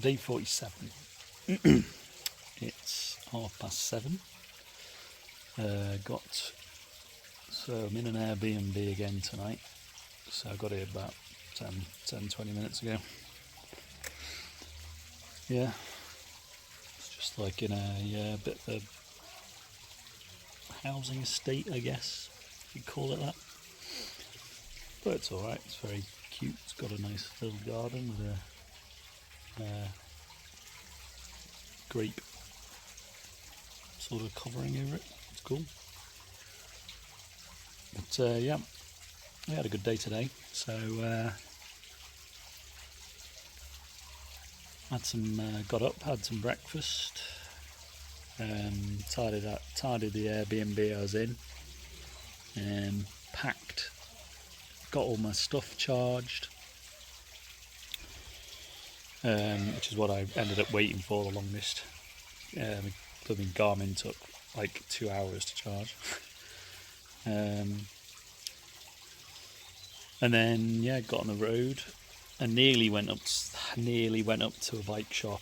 Day 47. It's 7:30. So I'm in an Airbnb again tonight. So I got here about 20 minutes ago. Yeah, it's just like in a bit of a housing estate, I guess, if you call it that. But it's alright, it's very cute. It's got a nice little garden with a grape sort of covering over it. It's cool. But yeah, we had a good day today. So got up, had some breakfast, tidied the Airbnb I was in, packed, got all my stuff charged, which is what I ended up waiting for the longest. Blooming Garmin took like 2 hours to charge. And then yeah, got on the road and nearly went up to a bike shop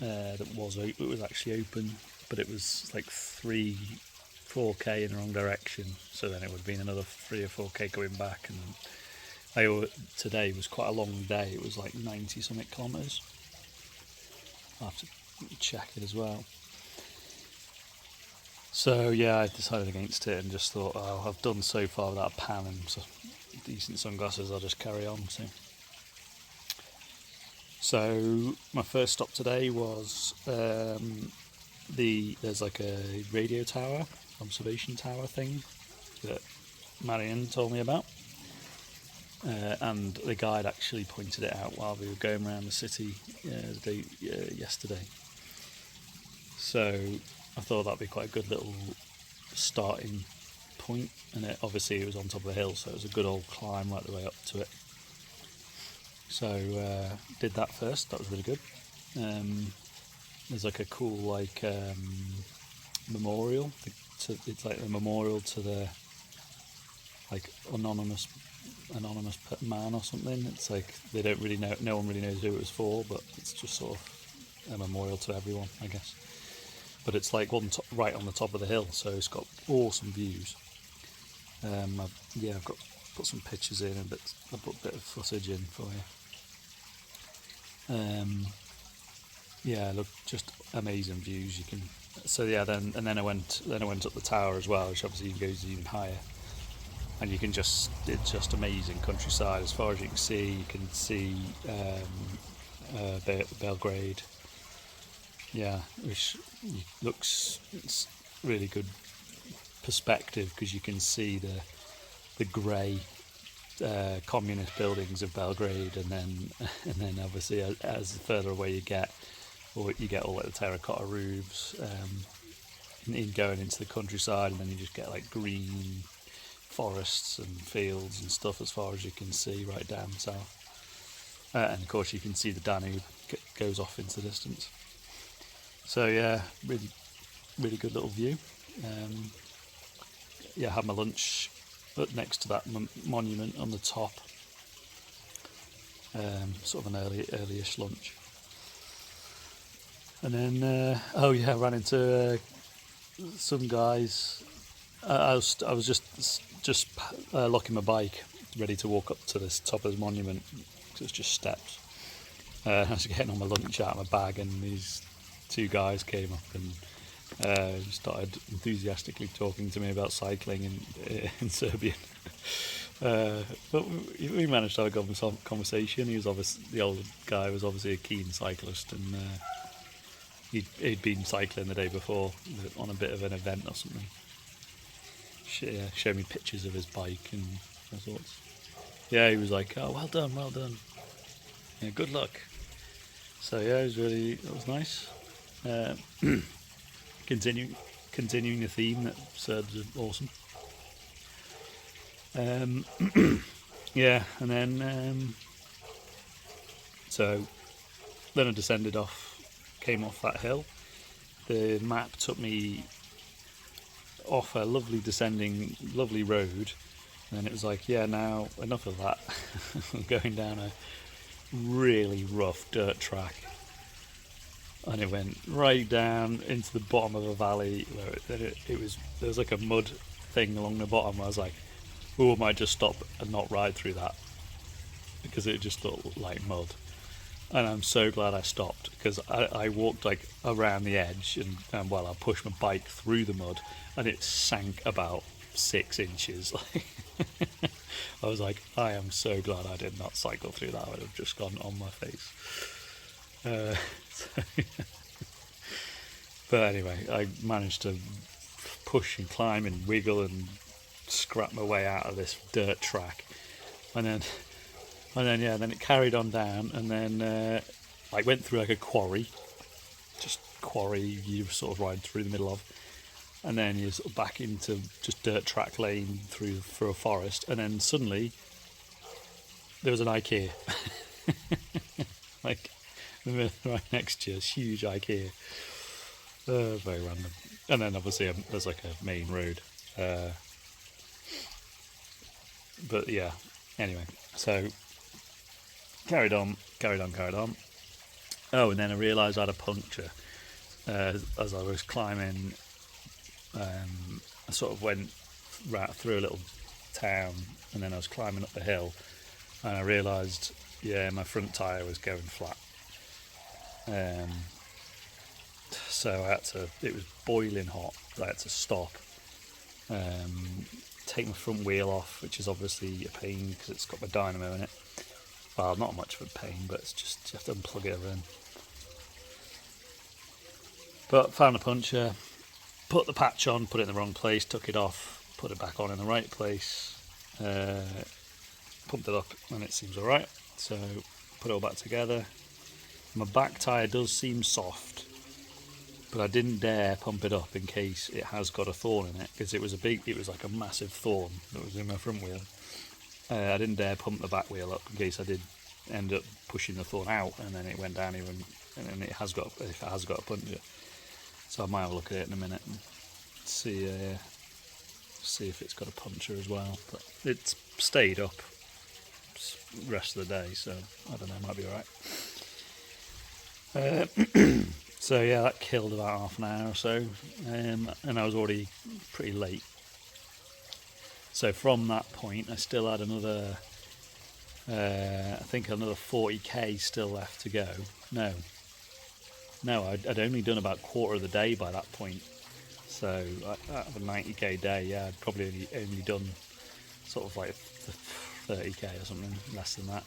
it was actually open, but it was like 4k in the wrong direction, so then it would have been another 3 or 4k going back. And today was quite a long day. It was like 90 something kilometers. I'll have to check it as well. So yeah, I decided against it and just thought, oh, I've done so far without a pan and some decent sunglasses, I'll just carry on. So my first stop today was there's like a radio tower, observation tower thing that Marion told me about, and the guide actually pointed it out while we were going around the city yesterday. So I thought that'd be quite a good little starting point, and obviously it was on top of a hill, so it was a good old climb right the way up to it. So did that first. That was really good. There's like a cool memorial. It's like a memorial to the anonymous man or something. It's like they don't really know. No one really knows who it was for, but it's just sort of a memorial to everyone, I guess. But it's like right on the top of the hill, so it's got awesome views. I've got put some pictures in, I put a bit of footage in for you. Look, just amazing views. You can. So yeah, then I went up the tower as well, which obviously goes even higher, and it's just amazing countryside as far as you can see. You can see Belgrade. Yeah, which it's really good perspective because you can see the grey communist buildings of Belgrade, and then obviously as further away you get all like the terracotta roofs, in going into the countryside, and then you just get like green forests and fields and stuff as far as you can see right down south, and of course you can see the Danube goes off into the distance. So yeah, really, really good little view. Had my lunch next to that monument on the top. Sort of an early-ish lunch. And then, ran into some guys. I was just locking my bike, ready to walk up to this top of the monument. It's just steps. I was getting on my lunch out of my bag, and these 2 guys came up and started enthusiastically talking to me about cycling in Serbian. But we managed to have a good conversation. The old guy was obviously a keen cyclist, and he'd been cycling the day before on a bit of an event or something. Showed me pictures of his bike and all sorts. Yeah, he was like, "Oh, well done. Yeah, good luck." So yeah, that was nice. Continuing the theme that Serbs are awesome. Yeah, and then then I descended came off that hill. The map took me off a lovely road, and then it was like, yeah, now enough of that. I'm going down a really rough dirt track and it went right down into the bottom of a valley where there was like a mud thing along the bottom. I was like, oh, I might just stop and not ride through that because it just looked like mud. And I'm so glad I stopped because I walked like around the edge and well, I pushed my bike through the mud and it sank about 6 inches. I was like, I am so glad I did not cycle through that. I would have just gone on my face. But anyway, I managed to push and climb and wiggle and scrap my way out of this dirt track, and then it carried on down, and then I went through like a quarry you sort of ride through the middle of, and then you're sort of back into just dirt track lane through a forest, and then suddenly there was an IKEA like right next to you, this huge IKEA. Very random. And then obviously there's like a main road. But yeah, anyway, so carried on. Oh, and then I realised I had a puncture as I was climbing. I sort of went right through a little town, and then I was climbing up the hill, and I realised, my front tyre was going flat. So it was boiling hot. I had to stop, take my front wheel off, which is obviously a pain because it's got my dynamo in it. Well, not much of a pain, but it's just you have to unplug it and. But found a puncture, put the patch on, put it in the wrong place, took it off, put it back on in the right place, pumped it up, and it seems alright. So put it all back together. My back tyre does seem soft, but I didn't dare pump it up in case it has got a thorn in it, because it was like a massive thorn that was in my front wheel. I didn't dare pump the back wheel up in case I did end up pushing the thorn out, and then it went down even, and then if it has got a puncture. So I might have a look at it in a minute and see if it's got a puncture as well. But it's stayed up the rest of the day, so I don't know, it might be alright. So yeah, that killed about half an hour or so, and I was already pretty late. So from that point, I still had another, I think another 40k still left to go. No, I'd only done about quarter of the day by that point. So out of a 90k day, I'd probably only done sort of like 30k or something, less than that.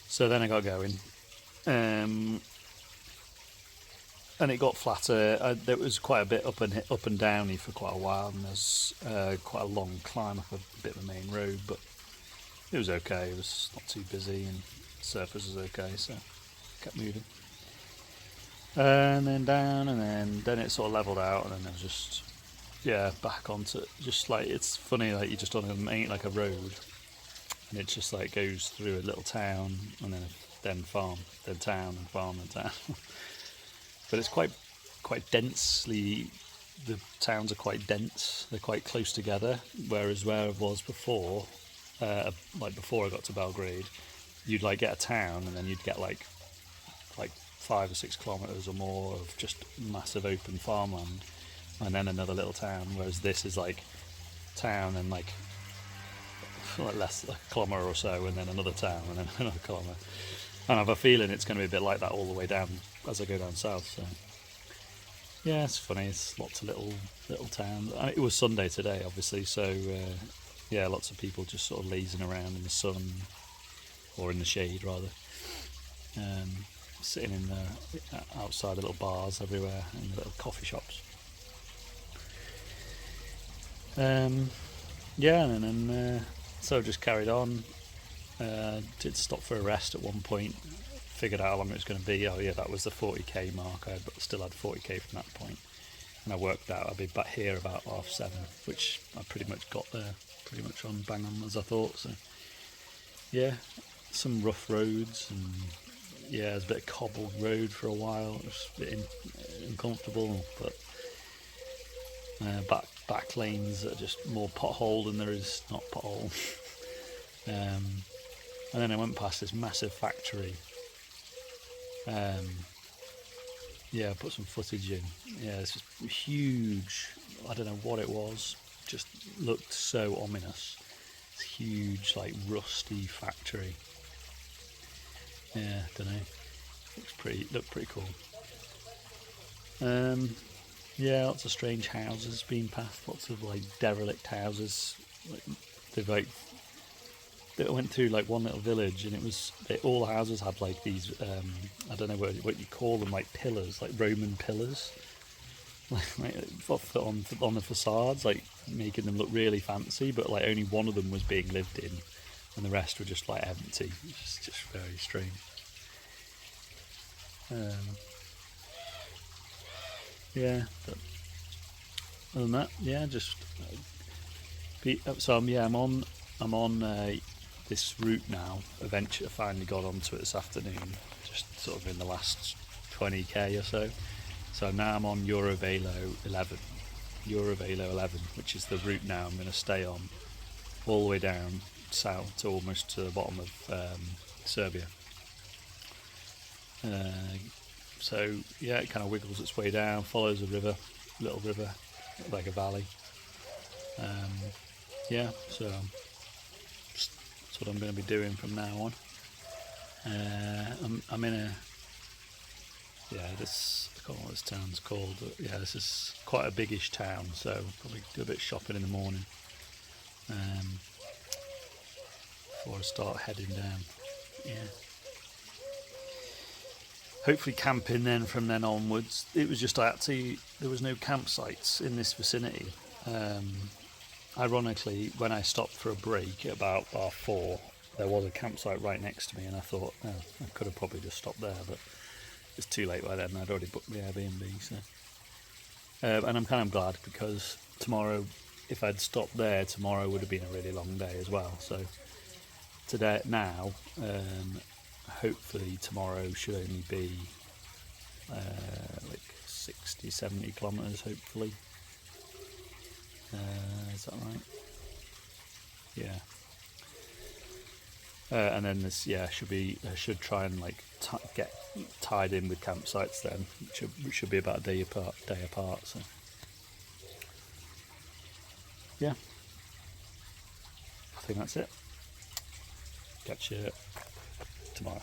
So then I got going, and it got flatter. There was quite a bit up and downy for quite a while, and there's quite a long climb up a bit of the main road, but it was okay. It was not too busy, and the surface was okay, so kept moving. And then down, and then it sort of leveled out, and then it was just back onto just like, it's funny, like you're just on a road. And it just like goes through a little town, and then farm, then town, and farm, and town. But it's quite densely. The towns are quite dense. They're quite close together. Whereas where I was before, like before I got to Belgrade, you'd like get a town, and then you'd get like 5 or 6 kilometres or more of just massive open farmland, and then another little town. Whereas this is like town and like less, like a kilometre or so, and then another town, and then another kilometre. And I have a feeling it's going to be a bit like that all the way down as I go down south. So yeah, it's funny. It's lots of little towns. It was Sunday today, obviously, so lots of people just sort of lazing around in the sun, or in the shade rather, sitting in there outside the little bars everywhere and little coffee shops. And then so I just carried on. Did stop for a rest at one point. Figured out how long it was going to be. Oh yeah, that was the 40k mark. I still had 40k from that point, and I worked out I'd be back here about 7:30, which I pretty much got there, pretty much on bang on as I thought. So yeah, some rough roads, and yeah, there's a bit of cobbled road for a while. It was a bit uncomfortable, but back lanes that are just more pothole than there is not pothole. And then I went past this massive factory Yeah, put some footage in. Yeah, it's just huge. I don't know what it was. Just looked so ominous. It's huge, like rusty factory. Yeah, don't know. Looked pretty cool. Yeah, lots of strange houses being passed. Lots of like derelict houses. Like, they went through like one little village, and all the houses had like these. I don't know what you call them, like pillars, like Roman pillars, like on the facades, like making them look really fancy. But like only one of them was being lived in, and the rest were just like empty. It's just very strange. Yeah, but other than that, yeah, just so yeah, I'm on this route now. Eventually, I finally got onto it this afternoon, just sort of in the last 20k or so. So now I'm on Eurovelo 11, which is the route now I'm going to stay on all the way down south to almost to the bottom of Serbia. So yeah, it kind of wiggles its way down, follows a little river, like a valley. Yeah, so that's what I'm going to be doing from now on. I'm in a this, I can't know what this town's called, but yeah, this is quite a biggish town, so probably do a bit of shopping in the morning before I start heading down. Yeah. Hopefully camping then from then onwards. It was just there was no campsites in this vicinity. Ironically, when I stopped for a break at about 4, there was a campsite right next to me, and I thought, oh, I could have probably just stopped there, but it's too late by then. I'd already booked the Airbnb. So, and I'm kind of glad, because tomorrow, if I'd stopped there, tomorrow would have been a really long day as well. So today, now, hopefully tomorrow should only be like 60, 70 kilometres, hopefully. Is that right? Yeah. And then this, I should try and like get tied in with campsites then, which should be about a day apart. So yeah, I think that's it. Catch you tomorrow.